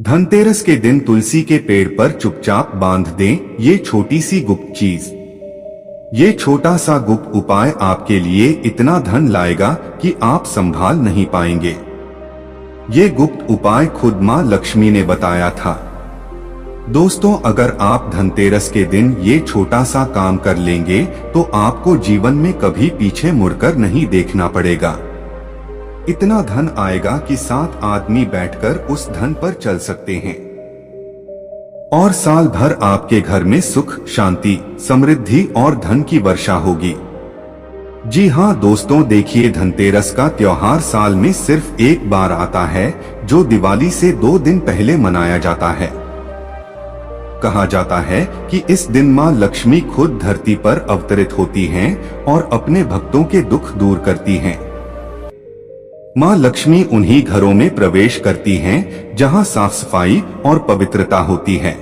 धनतेरस के दिन तुलसी के पेड़ पर चुपचाप बांध दें ये छोटी सी गुप्त चीज। ये छोटा सा गुप्त उपाय आपके लिए इतना धन लाएगा कि आप संभाल नहीं पाएंगे। ये गुप्त उपाय खुद मां लक्ष्मी ने बताया था। दोस्तों, अगर आप धनतेरस के दिन ये छोटा सा काम कर लेंगे तो आपको जीवन में कभी पीछे मुड़कर नहीं देखना पड़ेगा। इतना धन आएगा कि 7 आदमी बैठकर उस धन पर चल सकते हैं और साल भर आपके घर में सुख, शांति, समृद्धि और धन की वर्षा होगी। जी हाँ दोस्तों, देखिए, धनतेरस का त्योहार साल में सिर्फ एक बार आता है, जो दिवाली से 2 दिन पहले मनाया जाता है। कहा जाता है कि इस दिन मां लक्ष्मी खुद धरती पर अवतरित होती हैं और अपने भक्तों के दुख दूर करती हैं। मां लक्ष्मी उन्हीं घरों में प्रवेश करती हैं जहां साफ सफाई और पवित्रता होती है।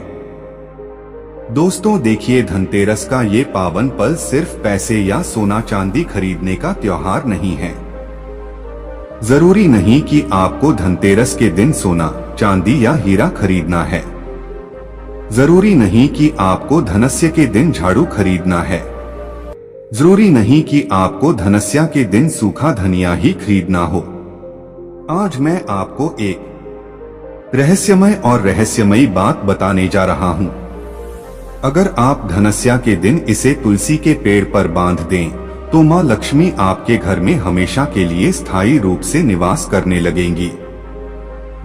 दोस्तों देखिए, धनतेरस का ये पावन पल सिर्फ पैसे या सोना चांदी खरीदने का त्योहार नहीं है। जरूरी नहीं कि आपको धनतेरस के दिन सोना, चांदी या हीरा खरीदना है। जरूरी नहीं कि आपको धनस्या के दिन झाड़ू खरीदना है। जरूरी नहीं कि आपको धनस्या के दिन सूखा धनिया ही खरीदना हो। आज मैं आपको एक रहस्यमयी बात बताने जा रहा हूं। अगर आप धनस्या के दिन इसे तुलसी के पेड़ पर बांध दें तो मां लक्ष्मी आपके घर में हमेशा के लिए स्थायी रूप से निवास करने लगेंगी।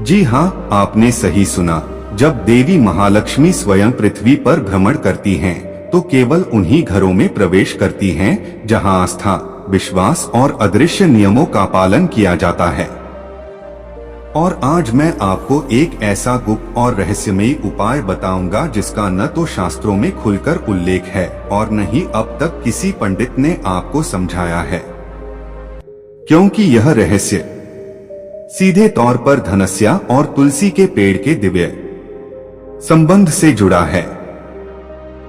जी हां, आपने सही सुना। जब देवी महालक्ष्मी स्वयं पृथ्वी पर भ्रमण करती हैं, तो केवल उन्हीं घरों में प्रवेश करती हैं जहां आस्था, विश्वास और अदृश्य नियमों का पालन किया जाता है। और आज मैं आपको एक ऐसा गुप्त और रहस्यमयी उपाय बताऊंगा जिसका न तो शास्त्रों में खुलकर उल्लेख है और न ही अब तक किसी पंडित ने आपको समझाया है, क्योंकि यह रहस्य सीधे तौर पर धनस्या और तुलसी के पेड़ के दिव्य संबंध से जुड़ा है।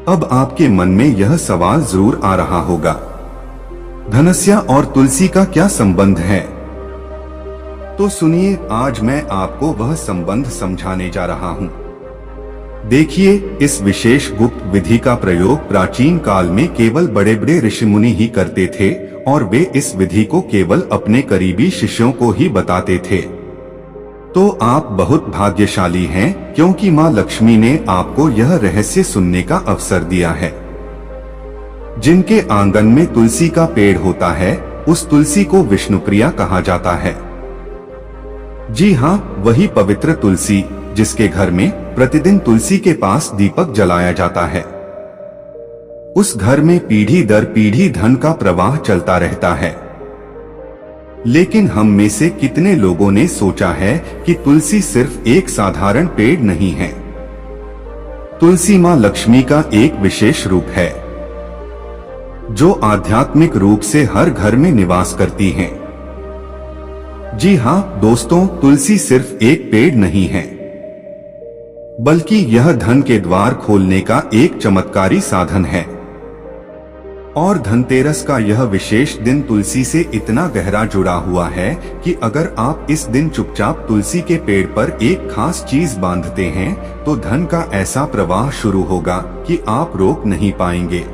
अब आपके मन में यह सवाल जरूर आ रहा होगा, धनस्या और तुलसी का क्या संबंध है? तो सुनिए, आज मैं आपको वह संबंध समझाने जा रहा हूं। देखिए, इस विशेष गुप्त विधि का प्रयोग प्राचीन काल में केवल बड़े बड़े ऋषि मुनि ही करते थे और वे इस विधि को केवल अपने करीबी शिष्यों को ही बताते थे। तो आप बहुत भाग्यशाली हैं, क्योंकि मां लक्ष्मी ने आपको यह रहस्य सुनने का अवसर दिया है। जिनके आंगन में तुलसी का पेड़ होता है, उस तुलसी को विष्णुप्रिया कहा जाता है। जी हाँ, वही पवित्र तुलसी जिसके घर में प्रतिदिन तुलसी के पास दीपक जलाया जाता है। उस घर में पीढ़ी दर पीढ़ी धन का प्रवाह चलता रहता है। लेकिन हम में से कितने लोगों ने सोचा है कि तुलसी सिर्फ एक साधारण पेड़ नहीं है। तुलसी मां लक्ष्मी का एक विशेष रूप है, जो आध्यात्मिक रूप से हर घर में निवास करती हैं। जी हाँ दोस्तों, तुलसी सिर्फ एक पेड़ नहीं है, बल्कि यह धन के द्वार खोलने का एक चमत्कारी साधन है। और धनतेरस का यह विशेष दिन तुलसी से इतना गहरा जुड़ा हुआ है कि अगर आप इस दिन चुपचाप तुलसी के पेड़ पर एक खास चीज बांधते हैं तो धन का ऐसा प्रवाह शुरू होगा कि आप रोक नहीं पाएंगे।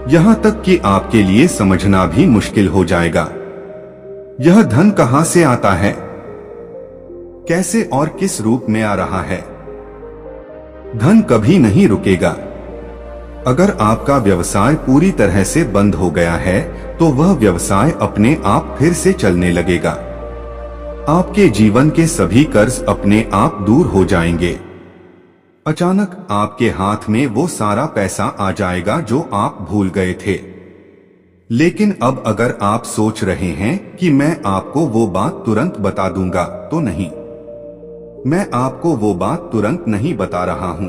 यहाँ तक कि आपके लिए समझना भी मुश्किल हो जाएगा। यह धन कहां से आता है, कैसे और किस रूप में आ रहा है? धन कभी नहीं रुकेगा। अगर आपका व्यवसाय पूरी तरह से बंद हो गया है तो वह व्यवसाय अपने आप फिर से चलने लगेगा। आपके जीवन के सभी कर्ज अपने आप दूर हो जाएंगे। अचानक आपके हाथ में वो सारा पैसा आ जाएगा जो आप भूल गए थे। लेकिन अब अगर आप सोच रहे हैं कि मैं आपको वो बात तुरंत बता दूंगा, तो नहीं, मैं आपको वो बात तुरंत नहीं बता रहा हूं,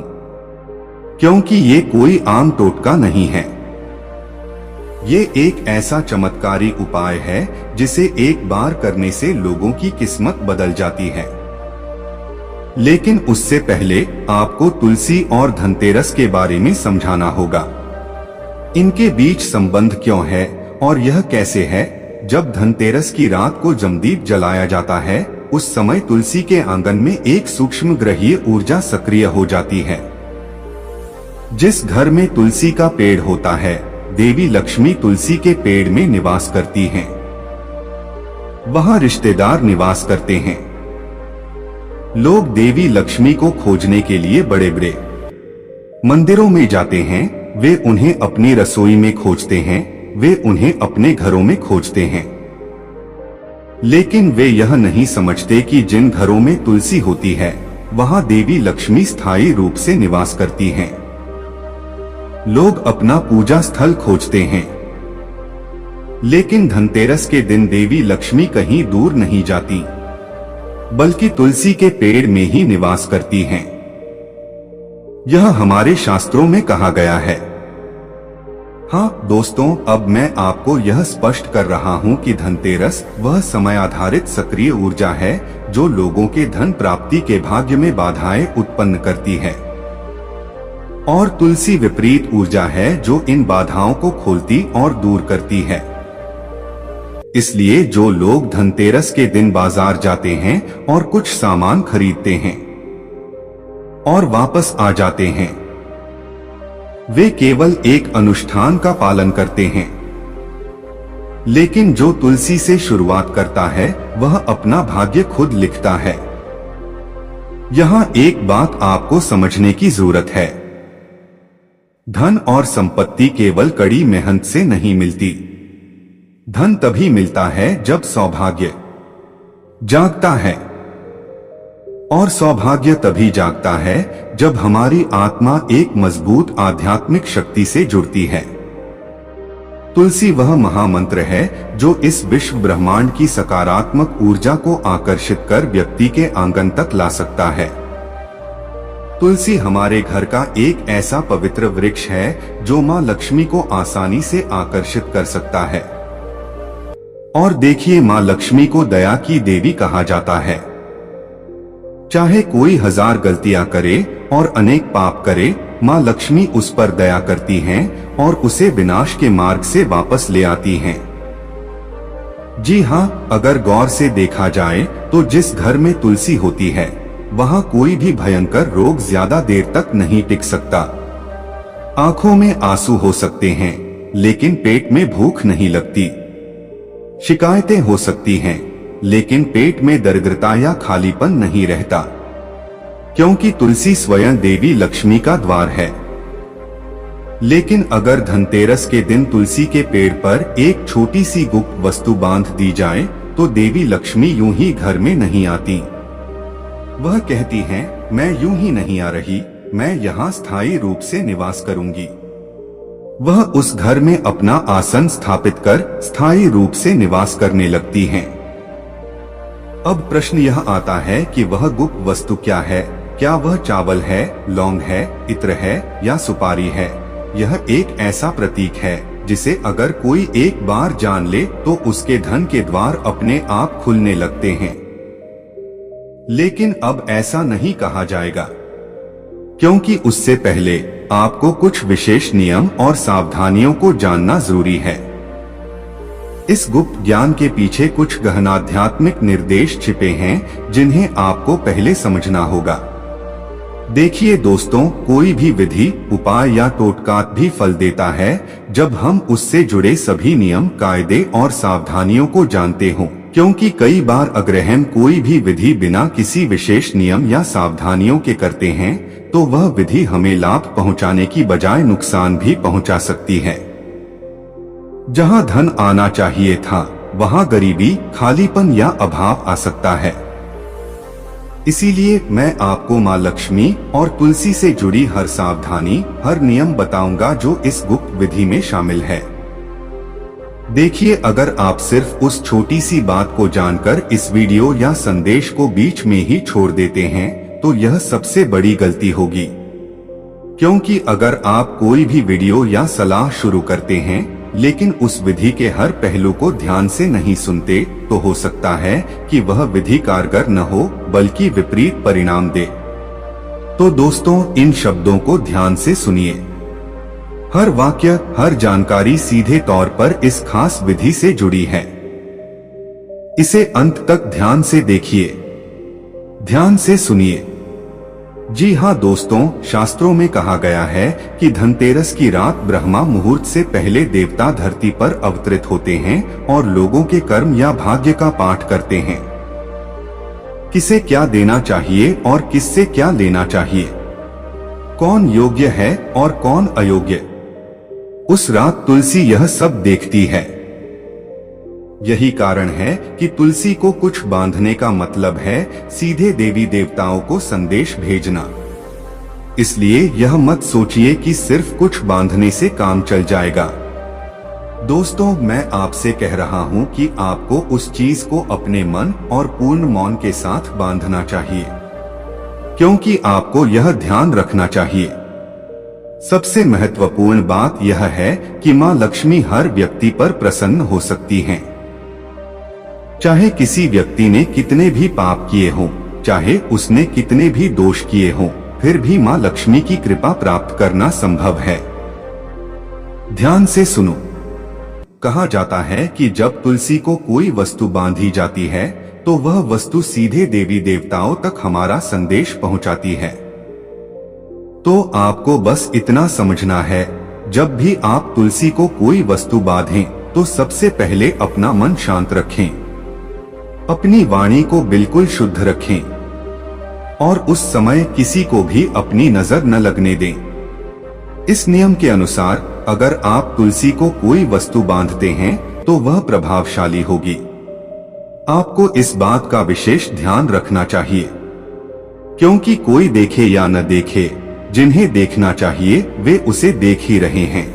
क्योंकि ये कोई आम टोटका नहीं है। ये एक ऐसा चमत्कारी उपाय है जिसे एक बार करने से लोगों की किस्मत बदल जाती है। लेकिन उससे पहले आपको तुलसी और धनतेरस के बारे में समझाना होगा। इनके बीच संबंध क्यों है और यह कैसे है? जब धनतेरस की रात को जमदीप जलाया जाता है, उस समय तुलसी के आंगन में एक सूक्ष्म ग्रहीय ऊर्जा सक्रिय हो जाती है। जिस घर में तुलसी का पेड़ होता है, देवी लक्ष्मी तुलसी के पेड़ में निवास करती हैं। वहां रिश्तेदार निवास करते हैं। लोग देवी लक्ष्मी को खोजने के लिए बड़े बड़े मंदिरों में जाते हैं। वे उन्हें अपनी रसोई में खोजते हैं, वे उन्हें अपने घरों में खोजते हैं। लेकिन वे यह नहीं समझते कि जिन घरों में तुलसी होती है, वहां देवी लक्ष्मी स्थायी रूप से निवास करती हैं। लोग अपना पूजा स्थल खोजते हैं, लेकिन धनतेरस के दिन देवी लक्ष्मी कहीं दूर नहीं जाती, बल्कि तुलसी के पेड़ में ही निवास करती हैं। यह हमारे शास्त्रों में कहा गया है। हाँ दोस्तों, अब मैं आपको यह स्पष्ट कर रहा हूँ कि धनतेरस वह समय आधारित सक्रिय ऊर्जा है जो लोगों के धन प्राप्ति के भाग्य में बाधाएं उत्पन्न करती है, और तुलसी विपरीत ऊर्जा है जो इन बाधाओं को खोलती और दूर करती है। इसलिए जो लोग धनतेरस के दिन बाजार जाते हैं और कुछ सामान खरीदते हैं और वापस आ जाते हैं, वे केवल एक अनुष्ठान का पालन करते हैं। लेकिन जो तुलसी से शुरुआत करता है, वह अपना भाग्य खुद लिखता है। यहाँ एक बात आपको समझने की जरूरत है। धन और संपत्ति केवल कड़ी मेहनत से नहीं मिलती। धन तभी मिलता है जब सौभाग्य जागता है, और सौभाग्य तभी जागता है जब हमारी आत्मा एक मजबूत आध्यात्मिक शक्ति से जुड़ती है। तुलसी वह महामंत्र है जो इस विश्व ब्रह्मांड की सकारात्मक ऊर्जा को आकर्षित कर व्यक्ति के आंगन तक ला सकता है। तुलसी हमारे घर का एक ऐसा पवित्र वृक्ष है जो मां लक्ष्मी को आसानी से आकर्षित कर सकता है। और देखिए, मां लक्ष्मी को दया की देवी कहा जाता है। चाहे कोई 1000 गलतियां करे और अनेक पाप करे, मां लक्ष्मी उस पर दया करती हैं और उसे विनाश के मार्ग से वापस ले आती हैं। जी हाँ, अगर गौर से देखा जाए तो जिस घर में तुलसी होती है, वहां कोई भी भयंकर रोग ज्यादा देर तक नहीं टिक सकता। आंखों में आंसू हो सकते हैं, लेकिन पेट में भूख नहीं लगती। शिकायतें हो सकती हैं, लेकिन पेट में दरिद्रता या खालीपन नहीं रहता, क्योंकि तुलसी स्वयं देवी लक्ष्मी का द्वार है। लेकिन अगर धनतेरस के दिन तुलसी के पेड़ पर एक छोटी सी गुप्त वस्तु बांध दी जाए, तो देवी लक्ष्मी यूं ही घर में नहीं आती। वह कहती हैं, मैं यूं ही नहीं आ रही, मैं यहाँ स्थायी रूप से निवास करूंगी। वह उस घर में अपना आसन स्थापित कर स्थायी रूप से निवास करने लगती हैं। अब प्रश्न यह आता है कि वह गुप्त वस्तु क्या है? क्या वह चावल है, लौंग है, इत्र है या सुपारी है? यह एक ऐसा प्रतीक है जिसे अगर कोई एक बार जान ले तो उसके धन के द्वार अपने आप खुलने लगते हैं। लेकिन अब ऐसा नहीं कहा जाएगा, क्योंकि उससे पहले आपको कुछ विशेष नियम और सावधानियों को जानना जरूरी है। इस गुप्त ज्ञान के पीछे कुछ गहन आध्यात्मिक निर्देश छिपे हैं जिन्हें आपको पहले समझना होगा। देखिए दोस्तों, कोई भी विधि, उपाय या टोटका भी फल देता है जब हम उससे जुड़े सभी नियम, कायदे और सावधानियों को जानते हों। क्योंकि कई बार अगर हम कोई भी विधि बिना किसी विशेष नियम या सावधानियों के करते हैं, तो वह विधि हमें लाभ पहुंचाने की बजाय नुकसान भी पहुंचा सकती है। जहां धन आना चाहिए था, वहां गरीबी, खालीपन या अभाव आ सकता है। इसीलिए मैं आपको मां लक्ष्मी और तुलसी से जुड़ी हर सावधानी, हर नियम बताऊंगा जो इस गुप्त विधि में शामिल है। देखिए, अगर आप सिर्फ उस छोटी सी बात को जानकर इस वीडियो या संदेश को बीच में ही छोड़ देते हैं, तो यह सबसे बड़ी गलती होगी। क्योंकि अगर आप कोई भी वीडियो या सलाह शुरू करते हैं, लेकिन उस विधि के हर पहलू को ध्यान से नहीं सुनते, तो हो सकता है कि वह विधि कारगर न हो, बल्कि विपरीत परिणाम दे। तो दोस्तों, इन शब्दों को ध्यान से सुनिए। हर वाक्य, हर जानकारी सीधे तौर पर इस खास विधि से जुड़ी है। इसे अंत तक ध्यान से देखिए। ध्यान से सुनिए। जी हाँ दोस्तों, शास्त्रों में कहा गया है कि धनतेरस की रात ब्रह्मा मुहूर्त से पहले देवता धरती पर अवतरित होते हैं और लोगों के कर्म या भाग्य का पाठ करते हैं। किसे क्या देना चाहिए और किससे क्या लेना चाहिए, कौन योग्य है और कौन अयोग्य, उस रात तुलसी यह सब देखती है। यही कारण है कि तुलसी को कुछ बांधने का मतलब है सीधे देवी देवताओं को संदेश भेजना। इसलिए यह मत सोचिए कि सिर्फ कुछ बांधने से काम चल जाएगा। दोस्तों, मैं आपसे कह रहा हूं कि आपको उस चीज को अपने मन और पूर्ण मौन के साथ बांधना चाहिए, क्योंकि आपको यह ध्यान रखना चाहिए। सबसे महत्वपूर्ण बात यह है कि मां लक्ष्मी हर व्यक्ति पर प्रसन्न हो सकती हैं। चाहे किसी व्यक्ति ने कितने भी पाप किए हों, चाहे उसने कितने भी दोष किए हों, फिर भी मां लक्ष्मी की कृपा प्राप्त करना संभव है। ध्यान से सुनो। कहा जाता है कि जब तुलसी को कोई वस्तु बांधी जाती है तो वह वस्तु सीधे देवी देवताओं तक हमारा संदेश पहुंचाती है। तो आपको बस इतना समझना है, जब भी आप तुलसी को कोई वस्तु बांधें तो सबसे पहले अपना मन शांत रखें, अपनी वाणी को बिल्कुल शुद्ध रखें और उस समय किसी को भी अपनी नजर न लगने दें। इस नियम के अनुसार अगर आप तुलसी को कोई वस्तु बांधते हैं तो वह प्रभावशाली होगी। आपको इस बात का विशेष ध्यान रखना चाहिए, क्योंकि कोई देखे या न देखे, जिन्हें देखना चाहिए वे उसे देख ही रहे हैं।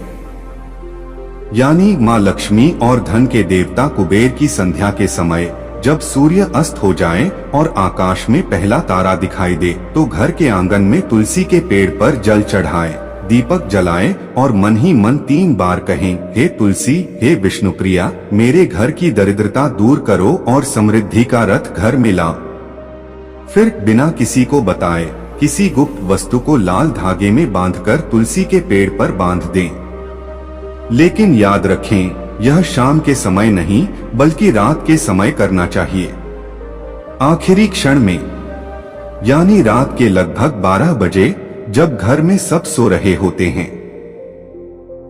यानी मां लक्ष्मी और धन के देवता कुबेर की संध्या के समय जब सूर्य अस्त हो जाए और आकाश में पहला तारा दिखाई दे तो घर के आंगन में तुलसी के पेड़ पर जल चढ़ाएं, दीपक जलाएं और मन ही मन 3 बार कहें, हे तुलसी, हे विष्णुप्रिया, मेरे घर की दरिद्रता दूर करो और समृद्धि का रथ घर में लाओ। फिर बिना किसी को बताए किसी गुप्त वस्तु को लाल धागे में बांधकर तुलसी के पेड़ पर बांध दें। लेकिन याद रखें, यह शाम के समय नहीं बल्कि रात के समय करना चाहिए। आखिरी क्षण में, यानी रात के लगभग 12 बजे, जब घर में सब सो रहे होते हैं।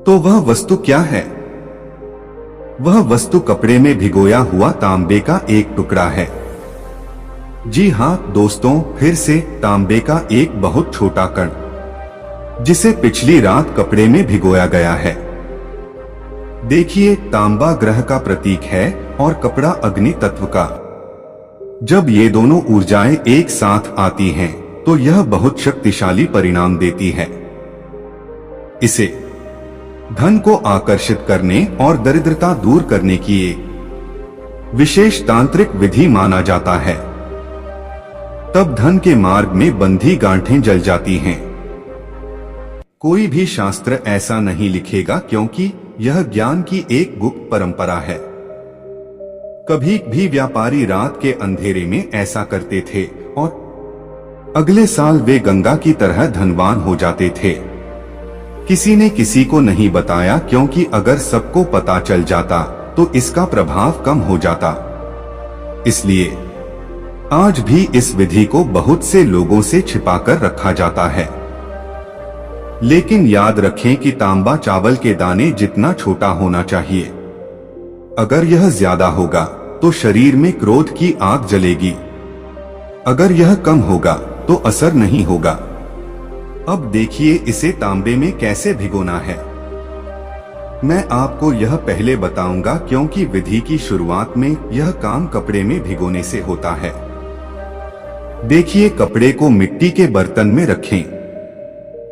तो वह वस्तु क्या है? वह वस्तु कपड़े में भिगोया हुआ तांबे का एक टुकड़ा है। जी हाँ दोस्तों, फिर से तांबे का एक बहुत छोटा कण, जिसे पिछली रात कपड़े में भिगोया गया है। देखिए, तांबा ग्रह का प्रतीक है और कपड़ा अग्नि तत्व का। जब ये दोनों ऊर्जाएं एक साथ आती हैं, तो यह बहुत शक्तिशाली परिणाम देती है। इसे धन को आकर्षित करने और दरिद्रता दूर करने की एक विशेष तांत्रिक विधि माना जाता है। तब धन के मार्ग में बंधी गांठें जल जाती हैं। कोई भी शास्त्र ऐसा नहीं लिखेगा, क्योंकि यह ज्ञान की एक गुप्त परंपरा है। कभी भी व्यापारी रात के अंधेरे में ऐसा करते थे और अगले साल वे गंगा की तरह धनवान हो जाते थे। किसी ने किसी को नहीं बताया, क्योंकि अगर सबको पता चल जाता तो इसका प्रभाव कम हो जाता। इसलिए आज भी इस विधि को बहुत से लोगों से छिपाकर रखा जाता है। लेकिन याद रखें कि तांबा चावल के दाने जितना छोटा होना चाहिए। अगर यह ज्यादा होगा तो शरीर में क्रोध की आग जलेगी। अगर यह कम होगा तो असर नहीं होगा। अब देखिए इसे तांबे में कैसे भिगोना है। मैं आपको यह पहले बताऊंगा, क्योंकि विधि की शुरुआत में यह काम कपड़े में भिगोने से होता है। देखिए, कपड़े को मिट्टी के बर्तन में रखें।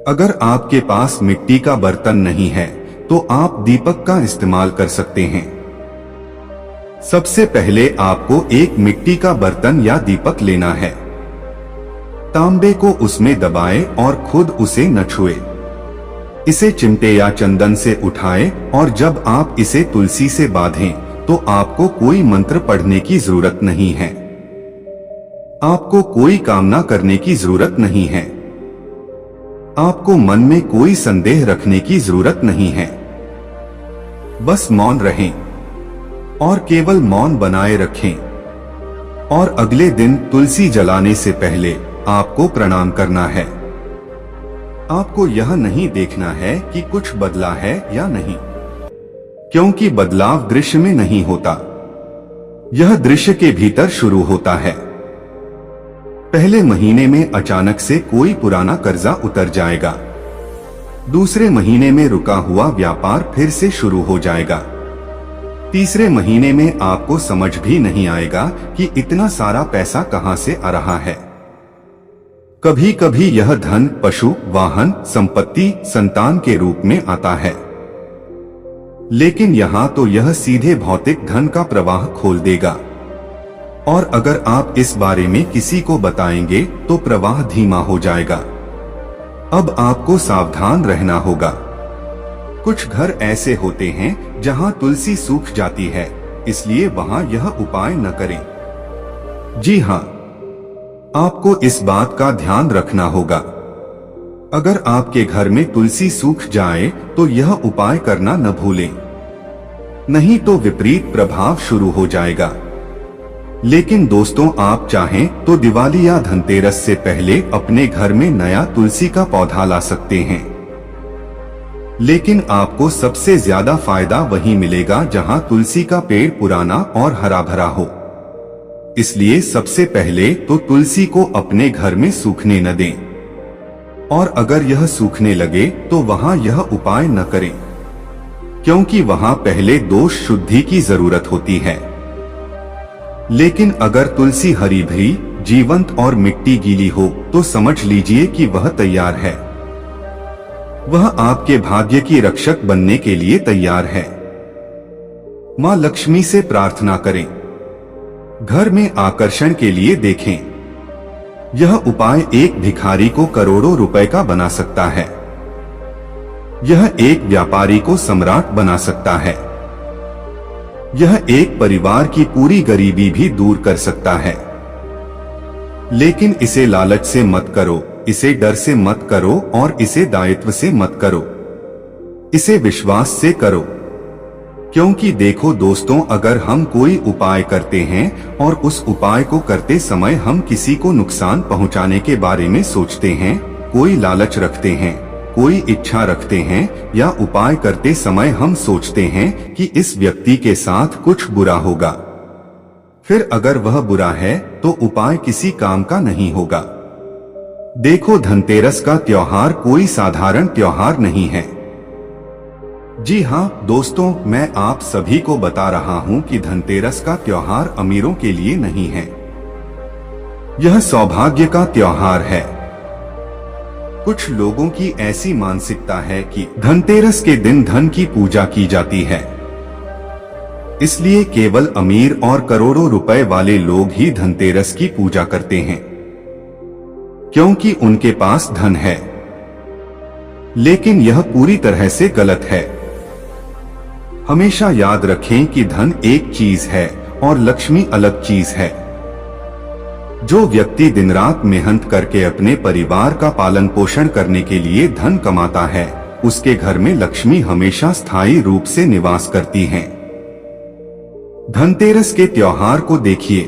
अगर आपके पास मिट्टी का बर्तन नहीं है तो आप दीपक का इस्तेमाल कर सकते हैं। सबसे पहले आपको एक मिट्टी का बर्तन या दीपक लेना है। तांबे को उसमें दबाएं और खुद उसे न छुए। इसे चिमटे या चंदन से उठाएं और जब आप इसे तुलसी से बांधें तो आपको कोई मंत्र पढ़ने की जरूरत नहीं है। आपको कोई कामना करने की जरूरत नहीं है। आपको मन में कोई संदेह रखने की जरूरत नहीं है। बस मौन रहें और केवल मौन बनाए रखें। और अगले दिन तुलसी जलाने से पहले आपको प्रणाम करना है। आपको यह नहीं देखना है कि कुछ बदला है या नहीं, क्योंकि बदलाव दृश्य में नहीं होता, यह दृश्य के भीतर शुरू होता है। पहले महीने में अचानक से कोई पुराना कर्जा उतर जाएगा। दूसरे महीने में रुका हुआ व्यापार फिर से शुरू हो जाएगा। तीसरे महीने में आपको समझ भी नहीं आएगा कि इतना सारा पैसा कहां से आ रहा है। कभी कभी यह धन पशु, वाहन, संपत्ति, संतान के रूप में आता है, लेकिन यहाँ तो यह सीधे भौतिक धन का प्रवाह खोल देगा। और अगर आप इस बारे में किसी को बताएंगे तो प्रवाह धीमा हो जाएगा। अब आपको सावधान रहना होगा। कुछ घर ऐसे होते हैं जहां तुलसी सूख जाती है, इसलिए वहां यह उपाय न करें। जी हाँ, आपको इस बात का ध्यान रखना होगा। अगर आपके घर में तुलसी सूख जाए तो यह उपाय करना न भूलें, नहीं तो विपरीत प्रभाव शुरू हो जाएगा। लेकिन दोस्तों, आप चाहें तो दिवाली या धनतेरस से पहले अपने घर में नया तुलसी का पौधा ला सकते हैं, लेकिन आपको सबसे ज्यादा फायदा वहीं मिलेगा जहां तुलसी का पेड़ पुराना और हरा भरा हो। इसलिए सबसे पहले तो तुलसी को अपने घर में सूखने न दें, और अगर यह सूखने लगे तो वहां यह उपाय न करें, क्योंकि वहां पहले दोष शुद्धि की जरूरत होती है। लेकिन अगर तुलसी हरी भरी, जीवंत और मिट्टी गीली हो तो समझ लीजिए कि वह तैयार है। वह आपके भाग्य की रक्षक बनने के लिए तैयार है। मां लक्ष्मी से प्रार्थना करें। घर में आकर्षण के लिए देखें। यह उपाय एक भिखारी को करोड़ों रुपए का बना सकता है। यह एक व्यापारी को सम्राट बना सकता है। यह एक परिवार की पूरी गरीबी भी दूर कर सकता है। लेकिन इसे लालच से मत करो, इसे डर से मत करो और इसे दायित्व से मत करो। इसे विश्वास से करो। क्योंकि देखो दोस्तों, अगर हम कोई उपाय करते हैं और उस उपाय को करते समय हम किसी को नुकसान पहुंचाने के बारे में सोचते हैं, कोई लालच रखते हैं, कोई इच्छा रखते हैं, या उपाय करते समय हम सोचते हैं कि इस व्यक्ति के साथ कुछ बुरा होगा, फिर अगर वह बुरा है तो उपाय किसी काम का नहीं होगा। देखो, धनतेरस का त्योहार कोई साधारण त्योहार नहीं है। जी हाँ दोस्तों, मैं आप सभी को बता रहा हूँ कि धनतेरस का त्योहार अमीरों के लिए नहीं है। यह सौभाग्य का त्योहार है। कुछ लोगों की ऐसी मानसिकता है कि धनतेरस के दिन धन की पूजा की जाती है, इसलिए केवल अमीर और करोड़ों रुपए वाले लोग ही धनतेरस की पूजा करते हैं, क्योंकि उनके पास धन है। लेकिन यह पूरी तरह से गलत है। हमेशा याद रखें कि धन एक चीज है और लक्ष्मी अलग चीज है। जो व्यक्ति दिन रात मेहनत करके अपने परिवार का पालन पोषण करने के लिए धन कमाता है, उसके घर में लक्ष्मी हमेशा स्थायी रूप से निवास करती हैं। धनतेरस के त्योहार को देखिए,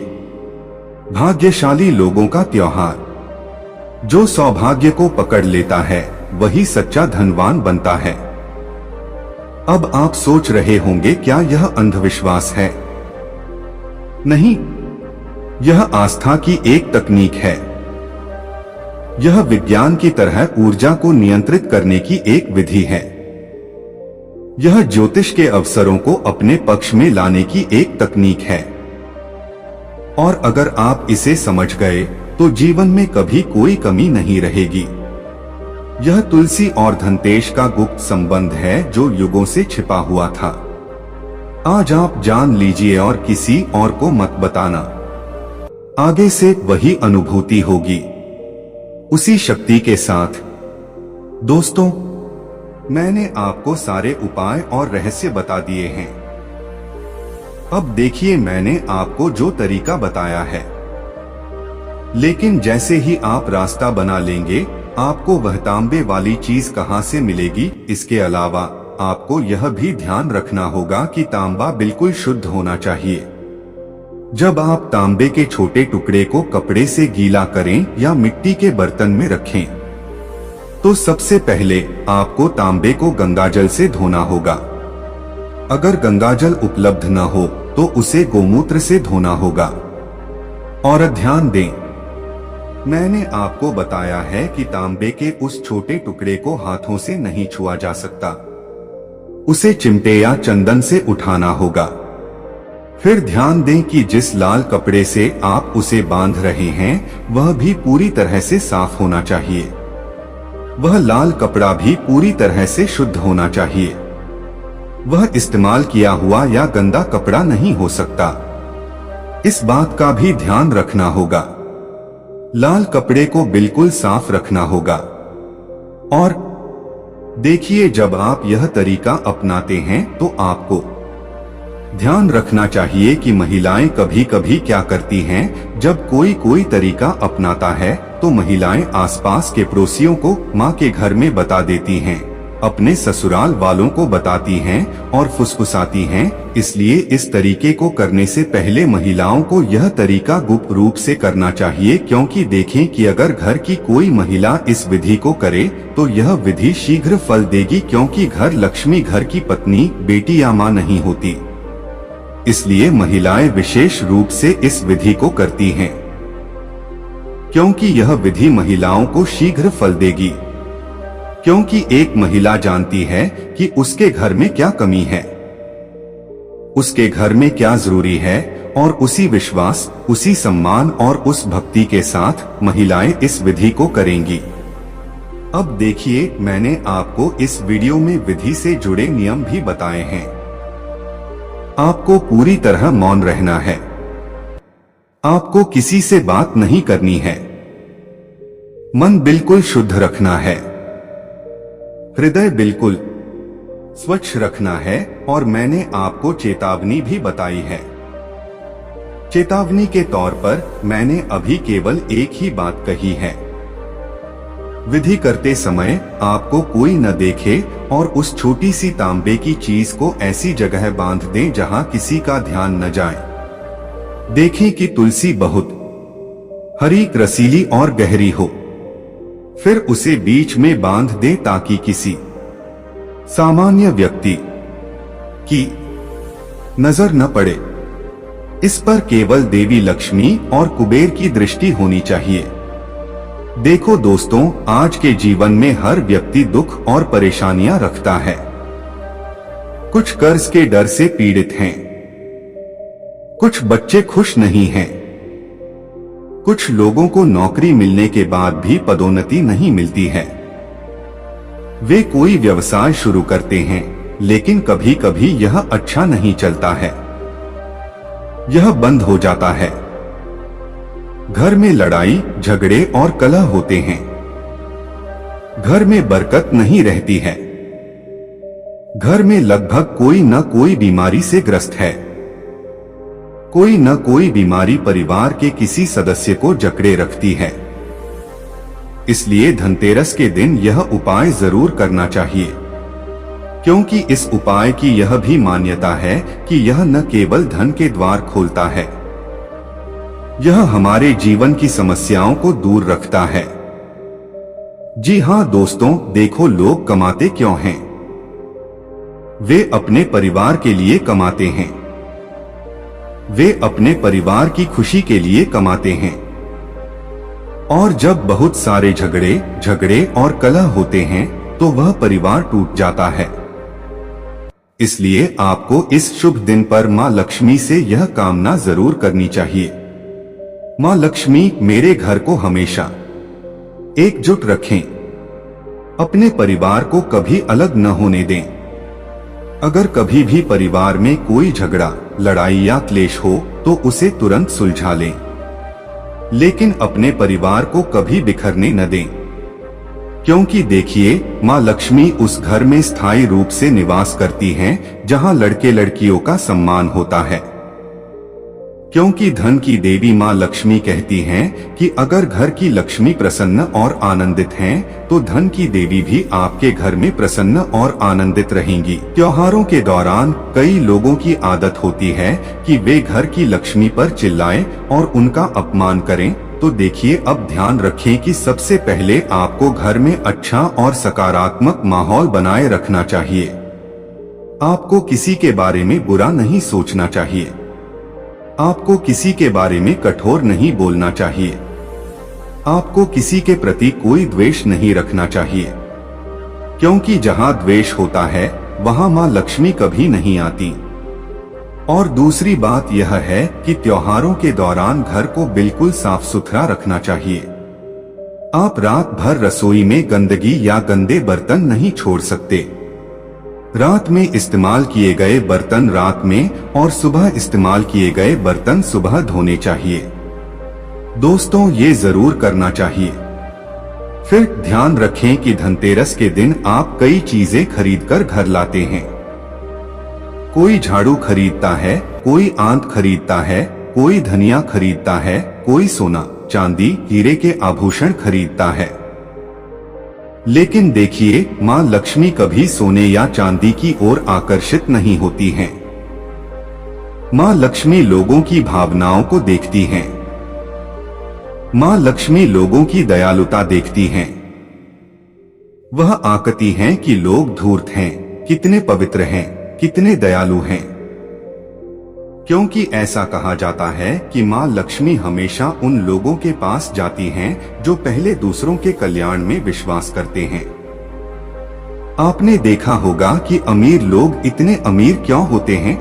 भाग्यशाली लोगों का त्योहार। जो सौभाग्य को पकड़ लेता है वही सच्चा धनवान बनता है। अब आप सोच रहे होंगे, क्या यह अंधविश्वास है? नहीं, यह आस्था की एक तकनीक है। यह विज्ञान की तरह ऊर्जा को नियंत्रित करने की एक विधि है। यह ज्योतिष के अवसरों को अपने पक्ष में लाने की एक तकनीक है। और अगर आप इसे समझ गए तो जीवन में कभी कोई कमी नहीं रहेगी। यह तुलसी और धनतेरस का गुप्त संबंध है जो युगों से छिपा हुआ था। आज आप जान लीजिए और किसी और को मत बताना। आगे से वही अनुभूति होगी, उसी शक्ति के साथ। दोस्तों, मैंने आपको सारे उपाय और रहस्य बता दिए हैं। अब देखिए, मैंने आपको जो तरीका बताया है, लेकिन जैसे ही आप रास्ता बना लेंगे, आपको वह तांबे वाली चीज कहां से मिलेगी। इसके अलावा आपको यह भी ध्यान रखना होगा कि तांबा बिल्कुल शुद्ध होना चाहिए। जब आप तांबे के छोटे टुकड़े को कपड़े से गीला करें या मिट्टी के बर्तन में रखें, तो सबसे पहले आपको तांबे को गंगाजल से धोना होगा। अगर गंगाजल उपलब्ध न हो तो उसे गोमूत्र से धोना होगा। और ध्यान दें, मैंने आपको बताया है कि तांबे के उस छोटे टुकड़े को हाथों से नहीं छुआ जा सकता, उसे चिमटे या चंदन से उठाना होगा। फिर ध्यान दें कि जिस लाल कपड़े से आप उसे बांध रहे हैं वह भी पूरी तरह से साफ होना चाहिए। वह लाल कपड़ा भी पूरी तरह से शुद्ध होना चाहिए। वह इस्तेमाल किया हुआ या गंदा कपड़ा नहीं हो सकता। इस बात का भी ध्यान रखना होगा। लाल कपड़े को बिल्कुल साफ रखना होगा। और देखिए, जब आप यह तरीका अपनाते हैं तो आपको ध्यान रखना चाहिए कि महिलाएं कभी कभी क्या करती हैं, जब कोई तरीका अपनाता है तो महिलाएं आसपास के पड़ोसियों को मां के घर में बता देती हैं, अपने ससुराल वालों को बताती हैं और फुसफुसाती हैं। इसलिए इस तरीके को करने से पहले महिलाओं को यह तरीका गुप्त रूप से करना चाहिए, क्योंकि देखें कि अगर घर की कोई महिला इस विधि को करे तो यह विधि शीघ्र फल देगी, क्योंकि घर लक्ष्मी घर की पत्नी, बेटी या मां नहीं होती। इसलिए महिलाएं विशेष रूप से इस विधि को करती हैं, क्योंकि यह विधि महिलाओं को शीघ्र फल देगी। क्योंकि एक महिला जानती है कि उसके घर में क्या कमी है, उसके घर में क्या जरूरी है, और उसी विश्वास, उसी सम्मान और उस भक्ति के साथ महिलाएं इस विधि को करेंगी। अब देखिए, मैंने आपको इस वीडियो में विधि से जुड़े नियम भी बताए हैं। आपको पूरी तरह मौन रहना है। आपको किसी से बात नहीं करनी है। मन बिल्कुल शुद्ध रखना है। हृदय बिल्कुल स्वच्छ रखना है। और मैंने आपको चेतावनी भी बताई है। चेतावनी के तौर पर मैंने अभी केवल एक ही बात कही है। विधि करते समय आपको कोई न देखे और उस छोटी सी तांबे की चीज को ऐसी जगह बांध दें जहां किसी का ध्यान न जाए। देखें कि तुलसी बहुत हरी, रसीली और गहरी हो। फिर उसे बीच में बांध दें ताकि किसी सामान्य व्यक्ति की नजर न पड़े। इस पर केवल देवी लक्ष्मी और कुबेर की दृष्टि होनी चाहिए। देखो दोस्तों, आज के जीवन में हर व्यक्ति दुख और परेशानियां रखता है। कुछ कर्ज के डर से पीड़ित हैं, कुछ बच्चे खुश नहीं हैं, कुछ लोगों को नौकरी मिलने के बाद भी पदोन्नति नहीं मिलती है। वे कोई व्यवसाय शुरू करते हैं, लेकिन कभी कभी यह अच्छा नहीं चलता है, यह बंद हो जाता है। घर में लड़ाई, झगड़े और कलह होते हैं। घर में बरकत नहीं रहती है। घर में लगभग कोई न कोई बीमारी से ग्रस्त है। कोई न कोई बीमारी परिवार के किसी सदस्य को जकड़े रखती है। इसलिए धनतेरस के दिन यह उपाय जरूर करना चाहिए, क्योंकि इस उपाय की यह भी मान्यता है कि यह न केवल धन के द्वार खोलता है, यह हमारे जीवन की समस्याओं को दूर रखता है। जी हां दोस्तों, देखो लोग कमाते क्यों हैं? वे अपने परिवार के लिए कमाते हैं। वे अपने परिवार की खुशी के लिए कमाते हैं। और जब बहुत सारे झगड़े और कलह होते हैं तो वह परिवार टूट जाता है। इसलिए आपको इस शुभ दिन पर मां लक्ष्मी से यह कामना जरूर करनी चाहिए। मां लक्ष्मी, मेरे घर को हमेशा एकजुट रखें। अपने परिवार को कभी अलग न होने दें। अगर कभी भी परिवार में कोई झगड़ा, लड़ाई या क्लेश हो तो उसे तुरंत सुलझा लें, लेकिन अपने परिवार को कभी बिखरने न दें। क्योंकि देखिए, मां लक्ष्मी उस घर में स्थायी रूप से निवास करती हैं जहां लड़के लड़कियों का सम्मान होता है। क्योंकि धन की देवी माँ लक्ष्मी कहती हैं कि अगर घर की लक्ष्मी प्रसन्न और आनंदित हैं, तो धन की देवी भी आपके घर में प्रसन्न और आनंदित रहेंगी। त्योहारों के दौरान कई लोगों की आदत होती है कि वे घर की लक्ष्मी पर चिल्लाएं और उनका अपमान करें। तो देखिए, अब ध्यान रखें कि सबसे पहले आपको घर में अच्छा और सकारात्मक माहौल बनाए रखना चाहिए। आपको किसी के बारे में बुरा नहीं सोचना चाहिए। आपको किसी के बारे में कठोर नहीं बोलना चाहिए। आपको किसी के प्रति कोई द्वेष नहीं रखना चाहिए, क्योंकि जहां द्वेष होता है वहां मां लक्ष्मी कभी नहीं आती। और दूसरी बात यह है कि त्योहारों के दौरान घर को बिल्कुल साफ सुथरा रखना चाहिए। आप रात भर रसोई में गंदगी या गंदे बर्तन नहीं छोड़ सकते। रात में इस्तेमाल किए गए बर्तन रात में और सुबह इस्तेमाल किए गए बर्तन सुबह धोने चाहिए। दोस्तों, ये जरूर करना चाहिए। फिर ध्यान रखें कि धनतेरस के दिन आप कई चीजें खरीदकर घर लाते हैं। कोई झाड़ू खरीदता है, कोई आंत खरीदता है, कोई धनिया खरीदता है, कोई सोना, चांदी, हीरे के आभूषण खरीदता है। लेकिन देखिए, मां लक्ष्मी कभी सोने या चांदी की ओर आकर्षित नहीं होती हैं। मां लक्ष्मी लोगों की भावनाओं को देखती हैं। मां लक्ष्मी लोगों की दयालुता देखती हैं। वह आंकती हैं कि लोग धूर्त हैं, कितने पवित्र हैं, कितने दयालु हैं। क्योंकि ऐसा कहा जाता है कि मां लक्ष्मी हमेशा उन लोगों के पास जाती हैं जो पहले दूसरों के कल्याण में विश्वास करते हैं। आपने देखा होगा कि अमीर लोग इतने अमीर क्यों होते हैं?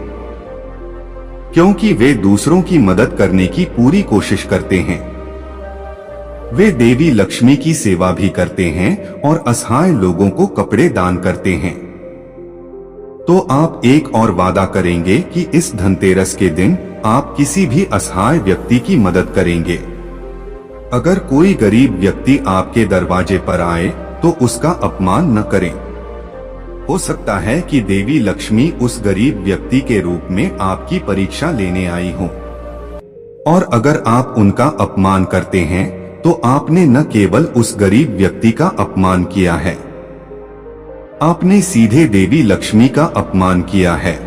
क्योंकि वे दूसरों की मदद करने की पूरी कोशिश करते हैं। वे देवी लक्ष्मी की सेवा भी करते हैं और असहाय लोगों को कपड़े दान करते हैं। तो आप एक और वादा करेंगे कि इस धनतेरस के दिन आप किसी भी असहाय व्यक्ति की मदद करेंगे। अगर कोई गरीब व्यक्ति आपके दरवाजे पर आए तो उसका अपमान न करें। हो सकता है कि देवी लक्ष्मी उस गरीब व्यक्ति के रूप में आपकी परीक्षा लेने आई हो। और अगर आप उनका अपमान करते हैं तो आपने न केवल उस गरीब व्यक्ति का अपमान किया है, आपने सीधे देवी लक्ष्मी का अपमान किया है।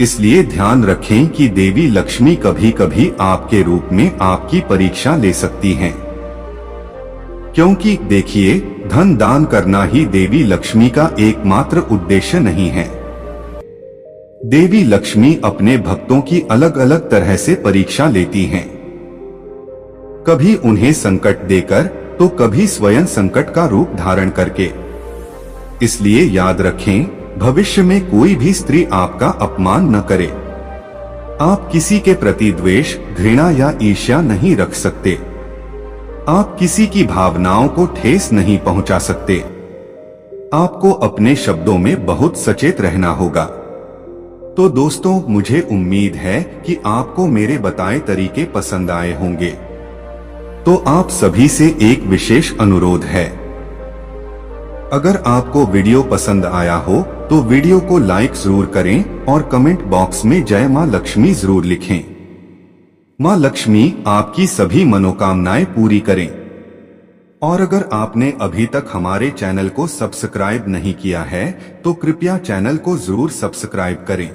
इसलिए ध्यान रखें कि देवी लक्ष्मी कभी कभी आपके रूप में आपकी परीक्षा ले सकती हैं। क्योंकि देखिए, धन दान करना ही देवी लक्ष्मी का एकमात्र उद्देश्य नहीं है। देवी लक्ष्मी अपने भक्तों की अलग अलग तरह से परीक्षा लेती हैं। कभी उन्हें संकट देकर तो कभी स्वयं संकट का रूप धारण करके। इसलिए याद रखें, भविष्य में कोई भी स्त्री आपका अपमान न करे। आप किसी के प्रति द्वेष, घृणा या ईर्ष्या नहीं रख सकते। आप किसी की भावनाओं को ठेस नहीं पहुंचा सकते। आपको अपने शब्दों में बहुत सचेत रहना होगा। तो दोस्तों, मुझे उम्मीद है कि आपको मेरे बताए तरीके पसंद आए होंगे। तो आप सभी से एक विशेष अनुरोध है, अगर आपको वीडियो पसंद आया हो तो वीडियो को लाइक जरूर करें और कमेंट बॉक्स में जय मां लक्ष्मी जरूर लिखें। मां लक्ष्मी आपकी सभी मनोकामनाएं पूरी करें। और अगर आपने अभी तक हमारे चैनल को सब्सक्राइब नहीं किया है तो कृपया चैनल को जरूर सब्सक्राइब करें।